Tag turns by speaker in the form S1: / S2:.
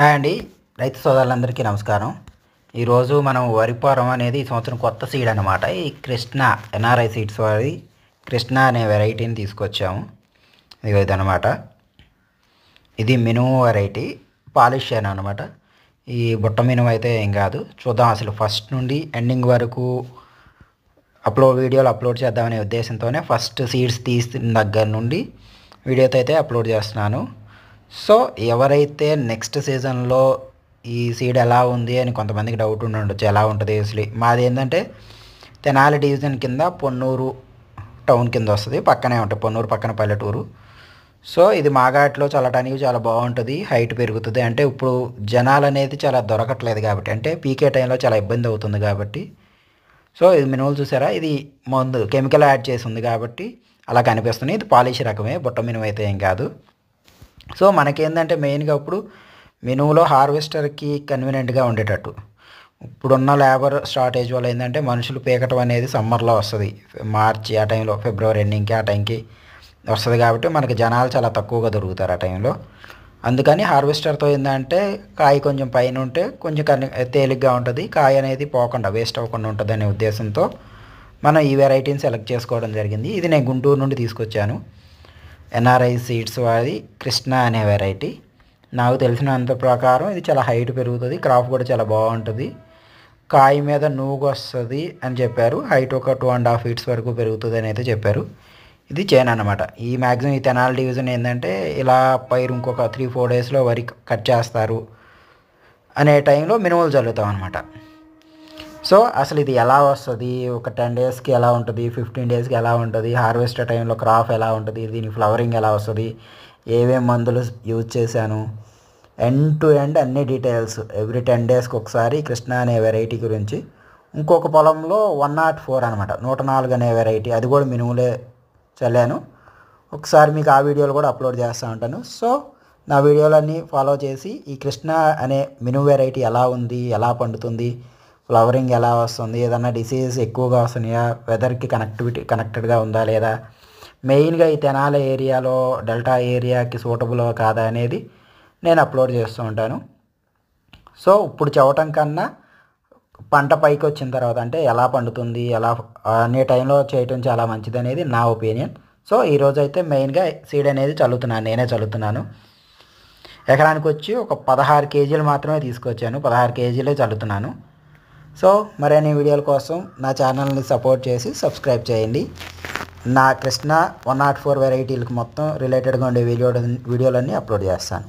S1: Hi అండి, రైతు సోదరులందరికీ నమస్కారం. ఈరోజు మనం వరిపారం అనేది ఈ సంవత్సరం కొత్త సీడ్ అనమాట. ఈ కృష్ణ ఎన్ఆర్ఐ సీడ్స్ వారి కృష్ణ అనే వెరైటీని తీసుకొచ్చాము. ఇదనమాట, ఇది మినుము వెరైటీ, పాలిష్ అని అనమాట. ఈ బుట్ట మినుము అయితే ఏం కాదు. చూద్దాం అసలు ఫస్ట్ నుండి ఎండింగ్ వరకు వీడియోలు అప్లోడ్ చేద్దామనే ఉద్దేశంతోనే ఫస్ట్ సీడ్స్ తీసిన దగ్గర నుండి వీడియోతో అయితే అప్లోడ్ చేస్తున్నాను. సో ఎవరైతే నెక్స్ట్ సీజన్లో ఈ సీడ్ ఎలా ఉంది అని కొంతమందికి డౌట్ ఉండొచ్చు, ఎలా ఉంటుంది అసలు. మాది ఏంటంటే తెనాలి డివిజన్ కింద పొన్నూరు టౌన్ కింద వస్తుంది, పక్కనే ఉంటుంది. పొన్నూరు పక్కన పల్లెటూరు. సో ఇది మాగాట్లో చల్లటానికి చాలా బాగుంటుంది, హైట్ పెరుగుతుంది. అంటే ఇప్పుడు జనాలు అనేది చాలా దొరకట్లేదు కాబట్టి, అంటే పీకే టైంలో చాలా ఇబ్బంది అవుతుంది కాబట్టి. సో ఇది మినుములు చూసారా, ఇది మందు కెమికల్ యాడ్ చేసి ఉంది కాబట్టి అలా కనిపిస్తుంది. ఇది పాలిష్ రకమే, బుట్ట మినుము అయితే ఏం కాదు. సో మనకేంటంటే మెయిన్గా ఇప్పుడు మినుములో హార్వెస్టర్కి కన్వీనియంట్గా ఉండేటట్టు, ఇప్పుడున్న లేబర్ షార్టేజ్ వల్ల ఏంటంటే మనుషులు పీకటం అనేది సమ్మర్లో వస్తుంది, మార్చి ఆ టైంలో, ఫిబ్రవరి ఎండింగ్కి ఆ టైంకి వస్తుంది కాబట్టి మనకి జనాలు చాలా తక్కువగా దొరుకుతారు ఆ టైంలో. అందుకని హార్వెస్టర్తో ఏంటంటే కాయ కొంచెం పైన ఉంటే కొంచెం తేలిగ్గా ఉంటుంది, కాయ అనేది పోకుండా వేస్ట్ అవ్వకుండా ఉంటుంది అనే ఉద్దేశంతో మనం ఈ వెరైటీని సెలెక్ట్ చేసుకోవడం జరిగింది. ఇది నేను గుంటూరు నుండి తీసుకొచ్చాను. ఎన్ఆర్ఐ సీడ్స్ వారి కృష్ణ అనే వెరైటీ. నాకు తెలిసినంత ప్రకారం ఇది చాలా హైట్ పెరుగుతుంది, క్రాప్ కూడా చాలా బాగుంటుంది, కాయ మీద నూగు వస్తుంది అని చెప్పారు. హైట్ ఒక 2.5 feet వరకు పెరుగుతుంది అని అయితే చెప్పారు. ఇది చైనా అనమాట. ఈ మ్యాక్సిమం ఈ తెనాలి డివిజన్ ఏంటంటే ఇలా పైరు ఇంకొక 3-4 daysలో వరి కట్ చేస్తారు అనే టైంలో మినుములు చల్లుతాం అనమాట. సో అసలు ఇది ఎలా వస్తుంది, ఒక 10 daysకి ఎలా ఉంటుంది, 15 daysకి ఎలా ఉంటుంది, హార్వెస్టర్ టైంలో క్రాప్ ఎలా ఉంటుంది, దీని ఫ్లవరింగ్ ఎలా వస్తుంది, ఏమేమి మందులు యూజ్ చేశాను, ఎండ్ టు ఎండ్ అన్ని డీటెయిల్స్ ఎవ్రీ 10 daysకి ఒకసారి కృష్ణ అనే వెరైటీ గురించి. ఇంకొక పొలంలో 104 అనమాట, 104 అనే వెరైటీ, అది కూడా మినుములే చల్లాను. ఒకసారి మీకు ఆ వీడియోలు కూడా అప్లోడ్ చేస్తూ ఉంటాను. సో నా వీడియోలన్నీ ఫాలో చేసి ఈ కృష్ణ అనే మినుము వెరైటీ ఎలా ఉంది, ఎలా పండుతుంది, ఫ్లవరింగ్ ఎలా వస్తుంది, ఏదన్నా డిసీజ్ ఎక్కువగా వస్తున్నాయా, వెదర్కి కనెక్టెడ్గా ఉందా లేదా, మెయిన్గా ఈ తెనాలి ఏరియాలో డెల్టా ఏరియాకి సూటబుల్ కాదా అనేది నేను అప్లోడ్ చేస్తూ ఉంటాను. సో ఇప్పుడు చెప్పటం కన్నా పంట పైకి వచ్చిన తర్వాత, అంటే ఎలా పండుతుంది, ఎలా అనే టైంలో చేయటం చాలా మంచిది అనేది నా ఒపీనియన్. సో ఈరోజు అయితే మెయిన్గా సీడ్ అనేది నేనే చల్లుతున్నాను. ఎకరానికి వచ్చి ఒక 16 kgs మాత్రమే తీసుకొచ్చాను, 16 kgs చల్లుతున్నాను. సో మరిన్ని వీడియోల కోసం నా ఛానల్ని సపోర్ట్ చేసి సబ్స్క్రైబ్ చేయండి. నా కృష్ణ 104 వెరైటీలకు మొత్తం రిలేటెడ్గా ఉండే వీడియోలన్నీ అప్లోడ్ చేస్తాను.